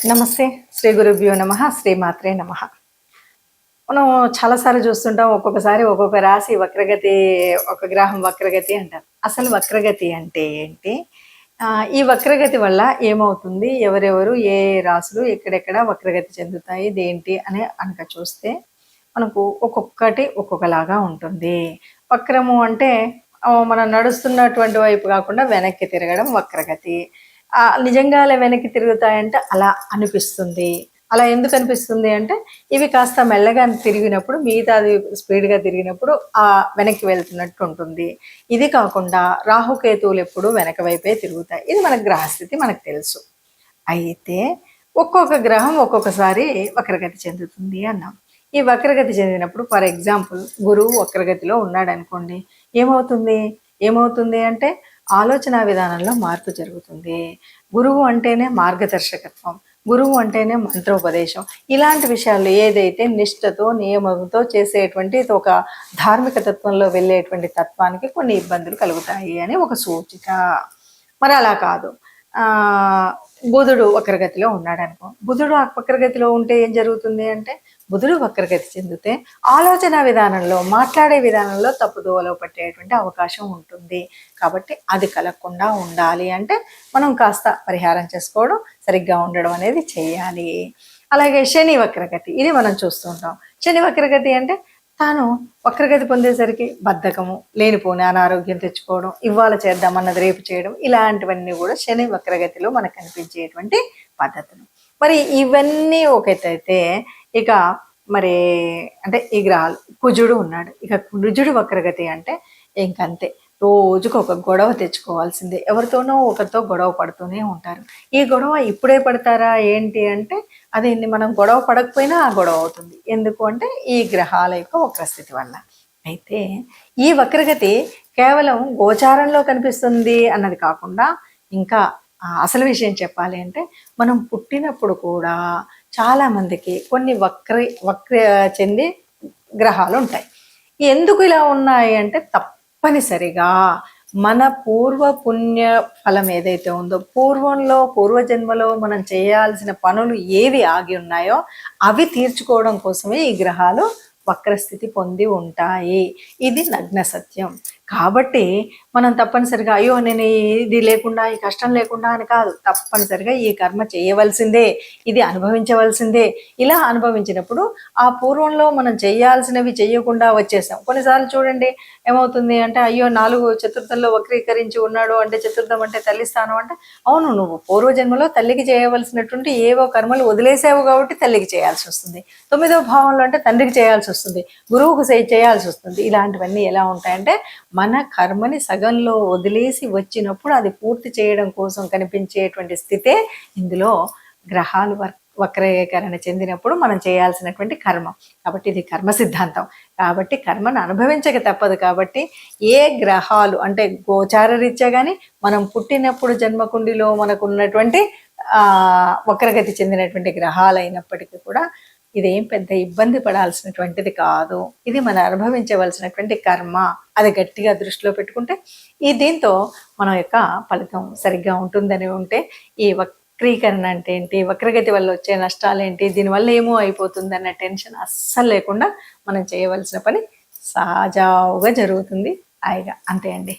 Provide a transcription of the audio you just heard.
నమస్తే. శ్రీ గురుభ్యో నమః. శ్రీమాత్రే నమః. మనం చాలాసార్లు చూస్తుంటాం. ఒక్కొక్కసారి ఒక్కొక్క రాశి వక్రగతి, ఒక గ్రహం వక్రగతి అంటారు. అసలు వక్రగతి అంటే ఏంటి? ఈ వక్రగతి వల్ల ఏమవుతుంది? ఎవరెవరు, ఏ రాశులు ఎక్కడెక్కడ వక్రగతి చెందుతాయి? ఇదేంటి అని చూస్తే మనకు ఒక్కొక్కటి ఒక్కొక్కలాగా ఉంటుంది. వక్రము అంటే మనం నడుస్తున్నటువంటి వైపు కాకుండా వెనక్కి తిరగడం వక్రగతి. నిజంగా అలా వెనక్కి తిరుగుతాయంటే అలా అనిపిస్తుంది. అలా ఎందుకు అనిపిస్తుంది అంటే ఇవి కాస్త మెల్లగా తిరిగినప్పుడు మిగతాది స్పీడ్గా తిరిగినప్పుడు వెనక్కి వెళ్తున్నట్టు ఉంటుంది. ఇది కాకుండా రాహుకేతువులు ఎప్పుడు వెనక వైపే తిరుగుతాయి. ఇది మన గ్రహస్థితి మనకు తెలుసు. అయితే ఒక్కొక్క గ్రహం ఒక్కొక్కసారి వక్రగతి చెందుతుంది అన్నాం. ఈ వక్రగతి చెందినప్పుడు ఫర్ ఎగ్జాంపుల్ గురువు వక్రగతిలో ఉన్నాడు అనుకోండి, ఏమవుతుంది అంటే ఆలోచన విధానంలో మార్పు జరుగుతుంది. గురువు అంటేనే మార్గదర్శకత్వం, గురువు అంటేనే మంత్రోపదేశం. ఇలాంటి విషయాలు ఏదైతే నిష్ఠతో నియమంతో చేసేటువంటి ఒక ధార్మిక తత్వంలో వెళ్ళేటువంటి తత్వానికి కొన్ని ఇబ్బందులు కలుగుతాయి అని ఒక సూచిక. మరి అలా కాదు, బుధుడు వక్రగతిలో ఉన్నాడు అనుకో. బుధుడు వక్రగతిలో ఉంటే ఏం జరుగుతుంది అంటే బుధుడు వక్రగతి చెందితే ఆలోచన విధానంలో, మాట్లాడే విధానంలో తప్పుదోవలో పట్టేటువంటి అవకాశం ఉంటుంది. కాబట్టి అది కలగకుండా ఉండాలి అంటే మనం కాస్త పరిహారం చేసుకోవడం, సరిగ్గా ఉండడం అనేది చేయాలి. అలాగే శని వక్రగతి, ఇది మనం చూస్తూ ఉంటాం. శని వక్రగతి అంటే తాను వక్రగతి పొందేసరికి బద్ధకము, లేనిపోని అనారోగ్యం తెచ్చుకోవడం, ఇవాళ చేద్దామన్నది రేపు చేయడం, ఇలాంటివన్నీ కూడా శని వక్రగతిలో మనకు కనిపించేటువంటి పద్ధతులు. మరి ఇవన్నీ ఒకటైతే ఇక మరి అంటే ఈ గ్రహాలు, కుజుడు ఉన్నాడు. ఇక కుజుడు వక్రగతి అంటే ఇంకంతే, రోజుకు ఒక గొడవ తెచ్చుకోవాల్సిందే. ఎవరితోనో ఒకరితో గొడవ పడుతూనే ఉంటారు. ఈ గొడవ ఇప్పుడే పడతారా ఏంటి అంటే అది మనం గొడవ పడకపోయినా ఆ గొడవ అవుతుంది. ఎందుకు అంటే ఈ గ్రహాల యొక్క వక్రస్థితి వల్ల. అయితే ఈ వక్రగతి కేవలం గోచారంలో కనిపిస్తుంది అన్నది కాకుండా ఇంకా అసలు విషయం చెప్పాలి అంటే మనం పుట్టినప్పుడు కూడా చాలా మందికి కొన్ని వక్ర చెంది గ్రహాలు ఉంటాయి. ఎందుకు ఇలా ఉన్నాయి అంటే తప్పనిసరిగా మన పూర్వ పుణ్య ఫలం ఏదైతే ఉందో, పూర్వజన్మలో మనం చేయాల్సిన పనులు ఏవి ఆగి ఉన్నాయో అవి తీర్చుకోవడం కోసమే ఈ గ్రహాలు వక్రస్థితి పొంది ఉంటాయి. ఇది నగ్న సత్యం. కాబట్టి మనం తప్పనిసరిగా అయ్యో నేను ఇది లేకుండా, ఈ కష్టం లేకుండా అని కాదు, తప్పనిసరిగా ఈ కర్మ చేయవలసిందే, ఇది అనుభవించవలసిందే. ఇలా అనుభవించినప్పుడు ఆ పూర్వంలో మనం చేయాల్సినవి చేయకుండా వచ్చేసాం. కొన్నిసార్లు చూడండి ఏమవుతుంది అంటే అయ్యో 4 చతుర్థంలో వక్రీకరించి ఉన్నాడు అంటే, చతుర్థం అంటే తల్లి స్థానం అంటే, అవును నువ్వు పూర్వజన్మలో తల్లికి చేయవలసినటువంటి ఏవో కర్మలు వదిలేసావు కాబట్టి తల్లికి చేయాల్సి వస్తుంది. 9వ భావంలో అంటే తండ్రికి చేయాల్సి వస్తుంది, గురువుకు చేయాల్సి వస్తుంది. ఇలాంటివన్నీ ఎలా ఉంటాయంటే మన కర్మని సగంలో వదిలేసి వచ్చినప్పుడు అది పూర్తి చేయడం కోసం కనిపించేటువంటి స్థితే ఇందులో గ్రహాలు వక్రీకరణ చెందినప్పుడు మనం చేయాల్సినటువంటి కర్మ. కాబట్టి ఇది కర్మ సిద్ధాంతం. కాబట్టి కర్మను అనుభవించక తప్పదు. కాబట్టి ఏ గ్రహాలు అంటే గోచార రీత్యా కానీ మనం పుట్టినప్పుడు జన్మకుండిలో మనకు ఉన్నటువంటి వక్రగతి చెందినటువంటి గ్రహాలు అయినప్పటికీ కూడా ఇదేం పెద్ద ఇబ్బంది పడాల్సినటువంటిది కాదు. ఇది మనం అనుభవించవలసినటువంటి కర్మ. అది గట్టిగా దృష్టిలో పెట్టుకుంటే దీంతో మన యొక్క ఫలితం సరిగ్గా ఉంటుందని ఉంటే ఈ వక్రీకరణ అంటే ఏంటి, వక్రగతి వల్ల వచ్చే నష్టాలు ఏంటి, దీనివల్ల ఏమో అయిపోతుంది అన్న టెన్షన్ అస్సలు లేకుండా మనం చేయవలసిన పని సహజంగా జరుగుతుంది హాయిగా. అంతే అండి.